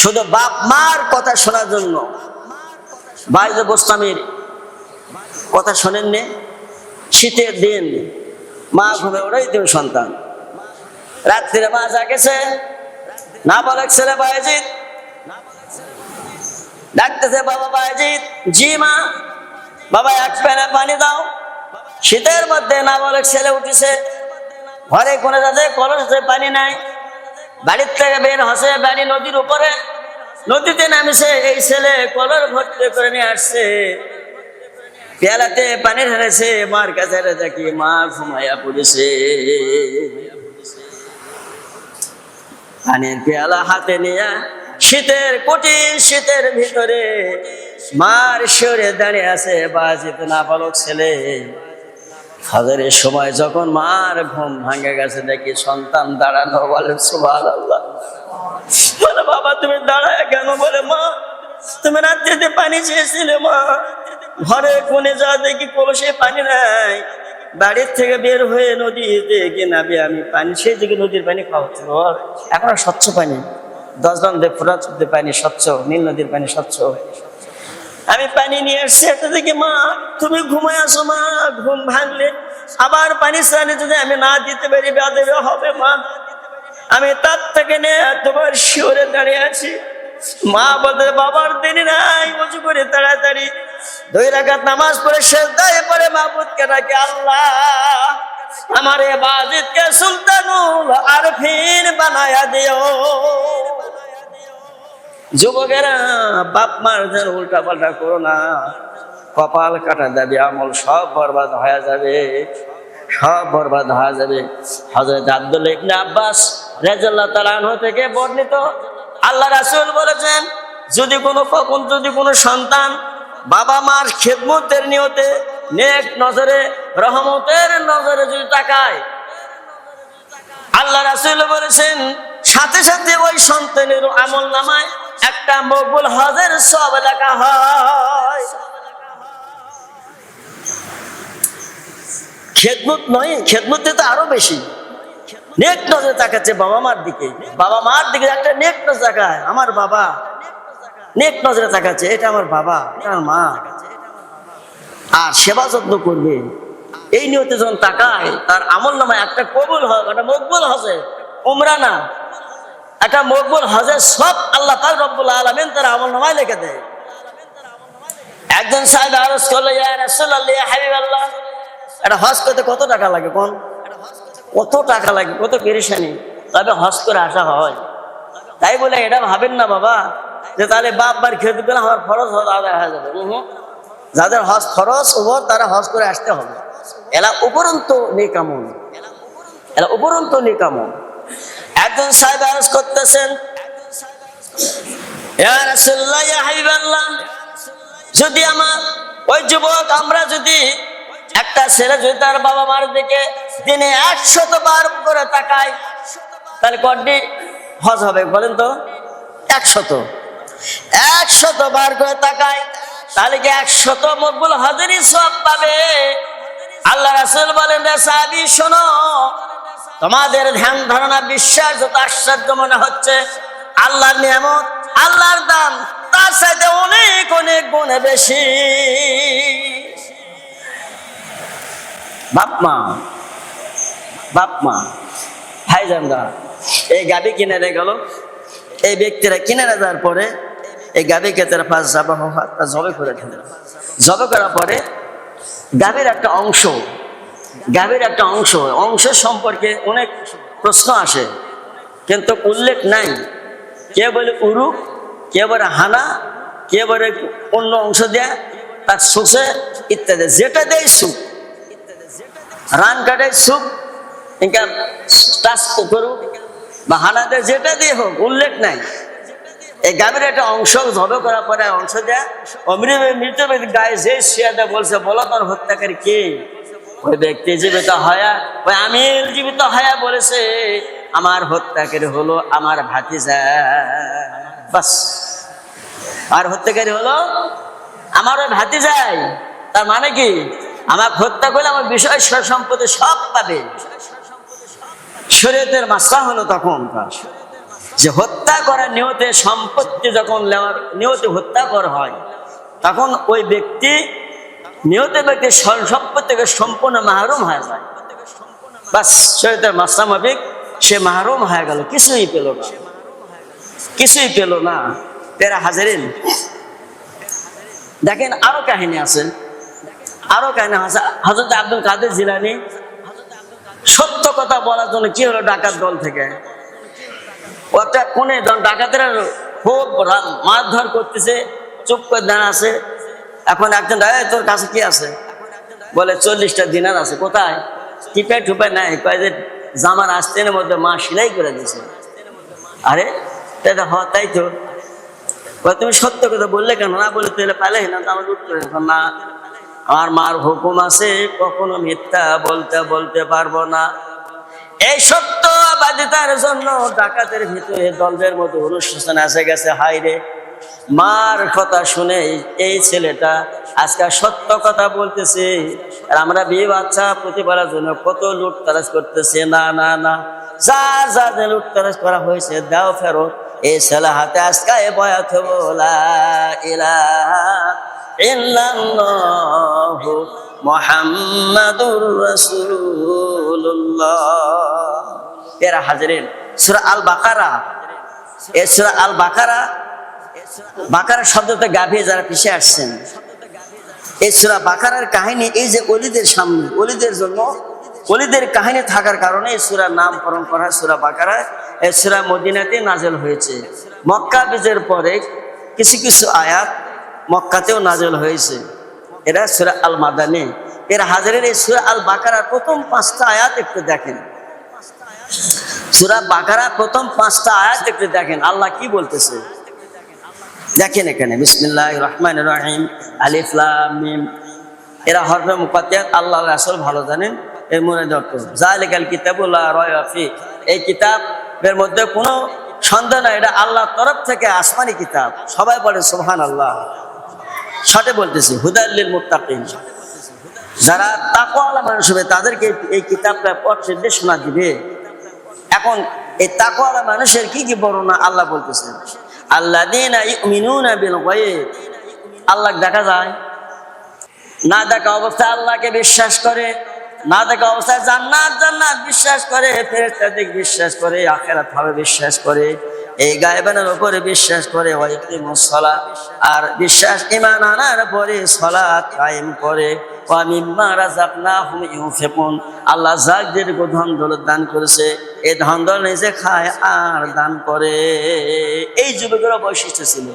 শুধু বাপ মার কথা শোনার জন্য। বাইরে বোস্তামির কথা শোনেননি? শীতের দিন মা ঘুমে ওঠাই তুমি সন্তান, রাত্রিরে মা জাগেছে, না বলে ছেলে বায়েজিৎ ডাকতেছে, বাবা বায়েজিৎ। জি মা। বাবা এক প্যানে পানি দাও। শীতের মধ্যে না বলে ছেলে উঠেছে, ঘরে কোনে যাচ্ছে, কলসে পানি নাই, বাড়ির থেকে বের হসে, বাড়ি নদীর উপরে, নদীতে নামিছে। এই ছেলে কলর ভর্তি করে নিয়ে আসছে, পেয়ালাতে পানি ঢেলেছে, মার কাছে দেখি মা ঘুমাইয়া পড়েছে। পানির পেয়ালা হাতে নিয়ে শীতের কঠিন শীতের ভিতরে মার শিওরে দাঁড়িয়ে আছে বাজিত নাবালক ছেলে। ফজরের সময় যখন মার ঘুম ভাঙে গেছে, দেখি সন্তান দাঁড়ানো, বলে সুবহানাল্লাহ। বলে বাবা তুমি দাঁড়ায় কেন? বলে মা তুমি রাত্রিতে পানি চেয়েছিলে মা, ঘরে কোনে যা দেখি কলসে পানি নাই, বাড়ির থেকে বের হয়ে নদীতে গিয়ে নামে আমি পানি, সেই দিকে নদীর পানি খাওয়া হচ্ছে, এখন স্বচ্ছ পানি, 10 গ্রাম ফোরাত পানি স্বচ্ছ, নীল নদীর পানি স্বচ্ছ। আমি পানি নিয়ে আসছি, একটা দিকে মা তুমি ঘুমায় আসো মা, ঘুম ভাঙলে আবার পানি স্নানে যদি আমি না দিতে পারি বেয়াদবি হবে মা। আমি তার থেকে নিয়ে তোমার শিওরে দাঁড়িয়ে আছি। মা বলতে বাবার দেরি নাই, উঁচু করে তাড়াতাড়ি 2 রাকাত নামাজ পড়ে সেজদায় পড়ে মাবুদকে ডাকে, আল্লাহ আমার এ বাজিদকে সুলতানুল আরফিন বানায়া দিও। যুবকেরা বাপ মার যেন উল্টা পাল্টা করো না, কপাল কাটা যাবে, আমল সব বরবাদ হয়ে যাবে, সব বরবাদ হয়ে যাবে। হযরত আব্দুল্লাহ ইবনে আব্বাস রাদিয়াল্লাহু তাআলা আনহু থেকে বর্ণিত, আল্লাহ রাসূল বলেছেন, যদি কোনো সন্তান বাবা মার খেদমতের নিয়তে নেক নজরে রহমতের নজরে যদি তাকায়, আল্লাহ রাসূল বলেছেন সাথে সাথে ওই সন্তানের আমল নামায় একটা মকবুল হজের সওয়াব লেখা হয়। খেদমত নয়, খেদমতে তো আরো বেশি। নেক নজরে তাকাচ্ছে বাবা মার দিকে, বাবা মার দিকে একটা নেক নজর তাকায়, আমার বাবা নেক নজরে তাকাচ্ছে, এটা আমার বাবা, এটা আমার মা, আর সেবা যত্ন করবে এই নিয়তে যখন তাকায়, তার আমল নামায় একটা কবুল হজ, একটা মকবুল হজে, উমরা না, একটা মকবুল হজের সব আল্লাহ পাক রব্বুল আলামিন তার আমল নামায় লিখে দেয়। একজন সাহাবী আরজ করলো, ইয়া রাসূলুল্লাহ ইয়া হাবিবাল্লাহ, এটা হজ করতে কত টাকা লাগে? কোন কত টাকা লাগে, কত পেরেশানি, তবে হজ করে আসা হয়। তাই বলে এটা ভাবেন না বাবা যে তাহলে বাপ বার খেতে পেলে আমার ফরজ হজ আদায় হয়ে যাবে। যাদের হজ ফরজ ওপর তারা হজ করে আসতে হবে, এলা উপরন্ত নেকামল, এলা উপরন্ত নেকামল। একজন সাহেব আরজ করতেছেন, ইয়া রাসূলুল্লাহ ইয়া হাবিবাল্লাহ, যদি আমার ওই যুবক, আমরা যদি একটা ছেলে যদি তার বাবা মার দিকে দিনে 100 বার করে তাকায়, তাহলে কয়টি হজ হবে বলেন তো? 100 বার করে তাকায়, তাহলে কি 100 মকবুল হজেরই সওয়াব পাবে। আল্লাহ রাসূল বলেন, রে সাহাবী শোনো, তোমাদের ধ্যান ধারণা বিশ্বাস যত আশ্চর্য মনে হচ্ছে, আল্লাহর নিয়ামত, আল্লাহর দান তার সাথে অনেক অনেক গুণে বেশি। বাপ মা ভাইজানরা, এই গাভী কিনে গেল, এই ব্যক্তিরা কিনে যাওয়ার পরে এই গাভীকে তারা ফার্স্ট জবে করে দিলেন। জবে করার পরে গাভীর একটা অংশ সম্পর্কে অনেক প্রশ্ন আসে, কিন্তু উল্লেখ নাই। কে বলে উরু, কে বলে হানা, কে বলে অন্য অংশ দেয়া, তার সুসে ইত্যাদি, যেটা দেয় সুখ, রান কাটে সুখ, টাচ করুক বা হানা দেয়, যেটা দিয়ে হোক, উল্লেখ নাই। এই গাভীর একটা অংশ জবে করার পরে অংশ দেয়া, মৃত গায়ে যে শুয়ে দেয়, বলছে বলো তোর হত্যাকারী কে? ওই ব্যক্তি জীবিত হয়া, ওই আমির জীবিত হয়া বলেছে আমার হত্যাকারী হলো আমার ভাতিজা। বাস, আর হত্যাকারী হলো আমার ওই ভাতিজাই। তার মানে কি, আমার হত্যা করলে আমার বিষয় সম্পত্তি সব পাবে। শরীয়তের মাসলা হলো তখন যে হত্যা করার নিয়তে সম্পত্তি যখন নেওয়ার নিয়তে হত্যা করা হয়, তখন ওই ব্যক্তি নিহত ব্যক্তি সম্পত্তি থেকে সম্পূর্ণ মাহরুম হয়ে যায়। বাস শরীয়তের মাসলা মাফিক সে মাহরুম হয়ে গেল, কিছুই পেল না, কিছুই পেল না। পেরা হাজারিন, দেখেন আরো কাহিনী আছে, আরো কাহিনী আছে। হযরত আব্দুল কাদের জিলানী সত্য কথা বলার জন্য কি হলো, ডাকাত দল থেকে ওটা কোনে ডাকাতেরা খুব মারধর করতেছে, চুপ করে দাঁড়া আছে। এখন একজন তোর কাছে কি আছে, বলে 40টা দিনার আছে। কোথায়? টিপে টুপে নাই, কয় যে জামার আস্তিনের মধ্যে মা সেলাই করে দিয়েছে। আরে তাই তো, তুমি সত্য কথা বললে কেন? না বলে তুই পালে না, আমার উত্তর না, আমার মার হুকুম আছে, কখনো মিথ্যা বলতে পারবো না। এই সত্যবাদিতার জন্য ডাকাতের ভিতরে দলদের মধ্যে অনুষ্ঠান এসে গেছে। হাই রে, মার কথা শুনে এই ছেলেটা আজকে সত্য কথা বলতেছে, আর আমরা বিয়ে বাচ্চা প্রতিপালার জন্য কত লুটতারাজ করতেছে। না না না, যা লুটতারাজ করা হয়েছে দাও ফেরত। এই ছেলে হাতে আজকে বয়াত লা ইলাহা ইল্লাল্লাহু মুহাম্মাদুর রাসূলুল্লাহ। এরা হাজিরিন, সূরা আল বাকারা, এই সূরা আল বাকারা, বাকারা শব্দতে গাভী যারা পিছিয়ে আসছেন, এই সূরা বাকারার কাহিনী, এই যে ওলিদের সামনে, ওলিদের জন্য ওলিদের কাহিনী থাকার কারণে এই সূরার নামকরণ করা হয় সূরা বাকারা। এই সূরা মদিনাতে নাজেল হয়েছে। মক্কা বিজয়ের পরে কিছু কিছু আয়াত মক্কাতেও নাজেল হয়েছে। এরা সূরা আল মাদানী। এর হাজারের এই সূরা আল বাকারার প্রথম 5টা আয়াত একটু দেখেন। সূরা বাকারার প্রথম 5টা আয়াত একটু দেখেন, আল্লাহ কি বলতেছে দেখেন এখানে। বিসমিল্লাহির রহমানির রহিম, আলিফ লাম মিম। এরা হরফে মুকাত্তাত, আল্লাহ রাসূল ভালো জানেন এর মনে অর্থ। যালিকাল কিতাবু লা রায়বা ফি, এই কিতাবের মধ্যে কোনো সন্দেহ নাই, এটা আল্লাহর তরফ থেকে আসমানি কিতাব। সবাই বলে সুবহানাল্লাহ। সাথে বলতেছি হুদাল লিল মুত্তাকিন, যারা তাকওয়াওয়ালা মানুষ হবে তাদেরকে এই কিতাবটা পথ নির্দেশনা দিবে। এখন এই তাকওয়াওয়ালা মানুষের কি কি বর্ণনা আল্লাহ বলতেছেন। আল্লাযীনা ইউমিনুনা বিল গায়ব, আল্লাহ দেখা যায় না, দেখা অবস্থায় আল্লাহকে বিশ্বাস করে, না দেখা অবস্থায় জান্নাত বিশ্বাস করে, ফেরেশতাদের বিশ্বাস করে, আখিরাত হবে বিশ্বাস করে, এই গায়বানের উপরে বিশ্বাস করে, ওয়া ইকিমুস সালাত, আর বিশ্বাস ঈমান আনার পরে সালাত কায়েম করে, ওয়া মিম্মা রাযাকনাহুম ইউনফিকুন, আল্লাহ যাদেরকে ধন দৌলত দান করেছে এই ধন দৌলত নিজে খায় আর দান করে। এই যুবকের বৈশিষ্ট্য ছিল।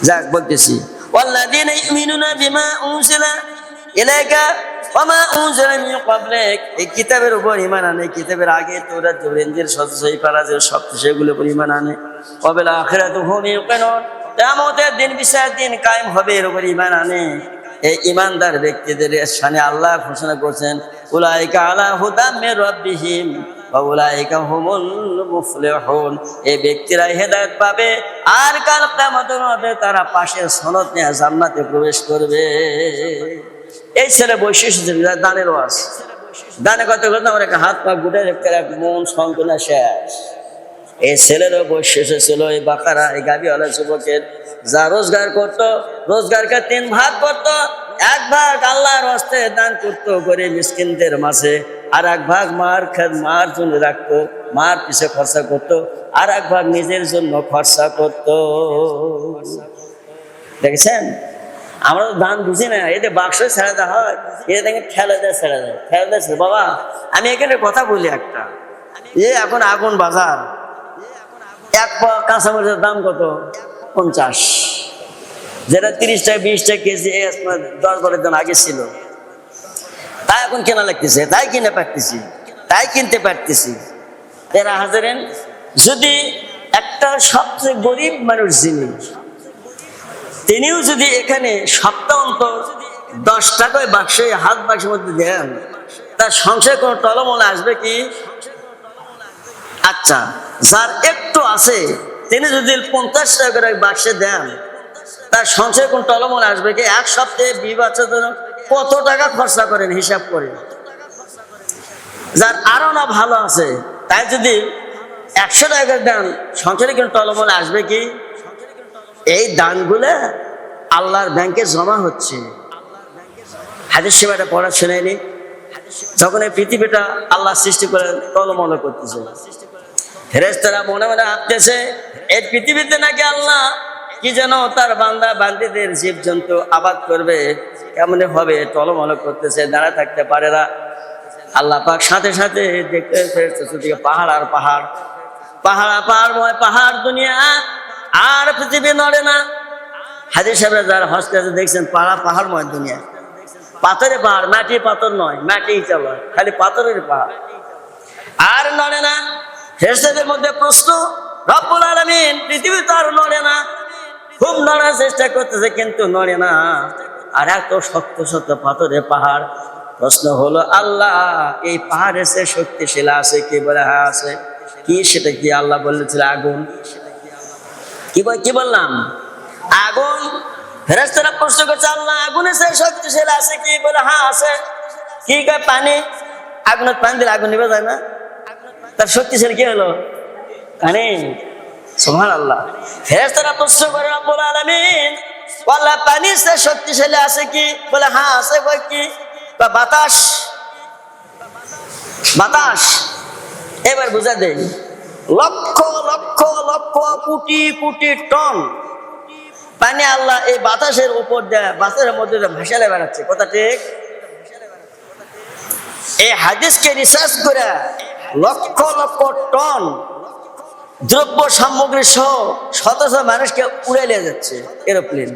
যাক বলতেছি, ওয়াল্লাযীনা ইউমিনুনা বিমা উনজিলা ইলাইকা ওয়া মা উনজিলা মিন ক্বাবলিক, এই কিতাবের উপর ঈমান আনে, কিতাবের আগে তাওরাত ইনজিল সহি ফারাজের সব সেগুলোর উপর ঈমান আনে। ওয়া বিল আখিরাতি হুম ইউকিনুন, কিয়ামতের দিন বিচারের দিন কায়েম হবে এর উপর ঈমান আনে। এই ঈমানদার ব্যক্তিদের শানে আল্লাহ ঘোষণা করেছেন, উলাইকা আলা হুদাম মির রাব্বিহিম ওয়া উলাইকা হুমুল মুফলিহুন, এই ব্যক্তিরা হেদায়েত পাবে আর কাল কিয়ামতের মাঠে তারা পাশের সনদ নিয়ে জান্নাতে প্রবেশ করবে। এই ছেলে বৈশিষ্ট্য দানের ওয়াজ, দানে কত কথা আমার একটা হাত পা গুটে এক মন সংকলনা শেষ। এই ছেলেরও বৈশিষ্ট্য ছিল এই বাকারা, এই গাভীওয়ালা যুবকের, যা রোজগার করতো রোজগারকে 3 ভাগ করতো। 1 ভাগ আল্লাহর হস্তে দান করতো গরিব মিসকিনদের মাঝে, আর 1 ভাগ মার জন্য রাখতো, মার পিছে খরচা করতো, আর 1 ভাগ নিজের জন্য খরচা করতো। দেখেছেন, আমরা তো দান বুঝি না, এতে বাক্স ছেড়ে দেওয়া হয়, এটা দেখে ঠেলে দেয় ছেড়ে দেয়, ঠেলে দেয়। বাবা আমি এখানে কথা বলি একটা, এখন আগুন বাজার, 1 পোয়া কাঁচামরিচের দাম কত? 50, যেটা 30 টাকা 20 টাকা কেজি 10-12 দিন আগে ছিল, তাই এখন কেনা লাগতেছে, তাই কিনে পারতেছি, তাই কিনতে পারতেছি। এরা হাজারেন, যদি একটা সবচেয়ে গরিব মানুষ যিনি, তিনিও যদি এখানে সপ্তাহ অন্তর 10 টাকায় বাক্সে হাত বাক্সের মধ্যে দেন, তার সংসারে কোনো টলমল আসবে কি? আচ্ছা, যার একটু আছে তিনি যদি 50 টাকা করে বাক্সে দেন, তার সংসারে কোন টলমল আসবে কি? 1 সপ্তাহে 20 বাচ্চার জন্য কত টাকা খরচা করেন হিসাব করে। যার আরো না ভালো আছে, তাই যদি 100 টাকার দান সংসারে কিন্তু টলমলে আসবে কি? এই দানগুলা আল্লাহর ব্যাংকে জমা হচ্ছে। হাদিস সেবাটা পড়া শুনেনি? যখন এই পৃথিবীটা আল্লাহ সৃষ্টি করে টলমল করতেছে, ফেরেশতারা মনে মনে ভাবতেছে এই পৃথিবীতে নাকি আল্লাহ কি যেন তার বান্দা বান্দীদের জীবজন্তু আবাদ করবে, কেমন হবে, টলমল করতেছে, দাঁড়া থাকতে পারে না। আল্লাহ পাক সাথে সাথে দেখতে ফেরেশতাদেরকে পাহাড় আর পাহাড়, পাহাড়ময় পাহাড় দুনিয়া, আর পৃথিবী নড়ে না। হাদিস সাহেবরা যারা হজ করতে দেখছেন পাহাড়ময় দুনিয়া, পাথরের পাহাড়, মাটি পাথর নয়, মাটি চলে, খালি পাথরের পাহাড়, আর নড়ে না। ফেরেশতাদের মধ্যে প্রশ্ন, রব্বুল আলামিন পৃথিবী তো আর নড়ে না, খুব নড়ার চেষ্টা করতেছে কিন্তু নড়ে না, আর এত শক্ত শক্ত পাথরের পাহাড়। প্রশ্ন হলো, আল্লাহ এই পাহাড়ের সে শক্তিশালী আছে কি? বলে হ্যাঁ আছে। কি সেটা কি? আল্লাহ বলেছিল আগুন। কি বললাম? আগুন। ফেরেশতারা প্রশ্ন করছে, আল্লাহ আগুনের সে শক্তিশালী আছে কি? বলে হ্যাঁ আছে। কি কয়? পানি। আগুনের পানি দিলে আগুন নিভে যায় না? তার শক্তিশালী কি হলো? পানি। সুবহানাল্লাহ। ফেরেশতারা প্রশ্ন করে, রব্বুল আলামিন আল্লাহ পানির সে শক্তিশালী আছে কি? বলে হ্যাঁ আছে। কয় কি? বাতাস। বাতাস। এবার বুঝা দেই, লক্ষ লক্ষ লক্ষ কোটি কোটি টন পানি আল্লাহ এই বাতাসের উপর দেয়, বাতাসের মধ্যে ভাসালে বেড়াচ্ছে। কথা ঠিক? এই হাদিসকে রিসার্চ করে লক্ষ লক্ষ টন দ্রব্য সামগ্রী সহ শত শত মানুষকে উড়ে নিয়ে যাচ্ছে এরোপ্লেন।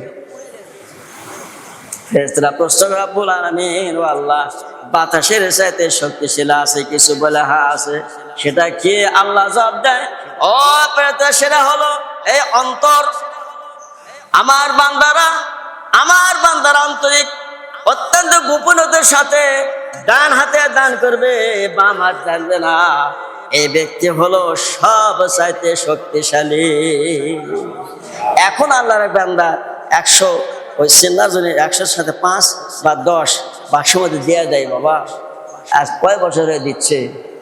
ফেরেশতারা প্রশ্ন করে, রব্বুল আলামিন ও আল্লাহ বাতাসের চাইতে শক্তিশালী আছে কিছু? বলে হ্যাঁ আছে। সেটা কি? আল্লাহ জবাব দেয়, ও ফেরেশতা, সেটা হলো এই অন্তর। আমার বান্দারা আন্তরিক অত্যন্ত গোপনীয়তার সাথে ডান হাতে দান করবে, বাম হাত জানবে না, এই ব্যক্তি হলো সব চাইতে শক্তিশালী। এখন আল্লাহর বান্দা 100 ওই সিন্নাজনের 100-র সাথে 5 বা 10 বাক্সের মধ্যে দেওয়া যায়। বাবা আজ কয় বছরে দিচ্ছে,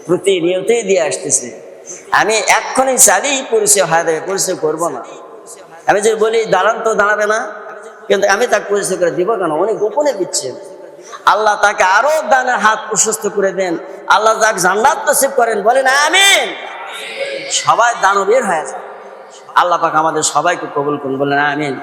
প্রতিনিয়তই দিয়ে আসতেছে। আমি এক্ষুনি চালিয়ে পরিচয় হয়ে যাবে, পরিচয় করবো না। আমি যদি বলি দাঁড়ান, তো দাঁড়াবে না, কিন্তু আমি তাকে পরিচয় করে দিব কেন? উনি গোপনে দিচ্ছেন। আল্লাহ তাকে আরো দানের হাত প্রশস্ত করে দেন, আল্লাহ যাকে জান্নাত নসিব করেন। বলেন আমিন। সবাই দানবীর হয়ে যায়। আল্লাহ পাক আমাদের সবাইকে কবুল করুন। বলেন আমিন।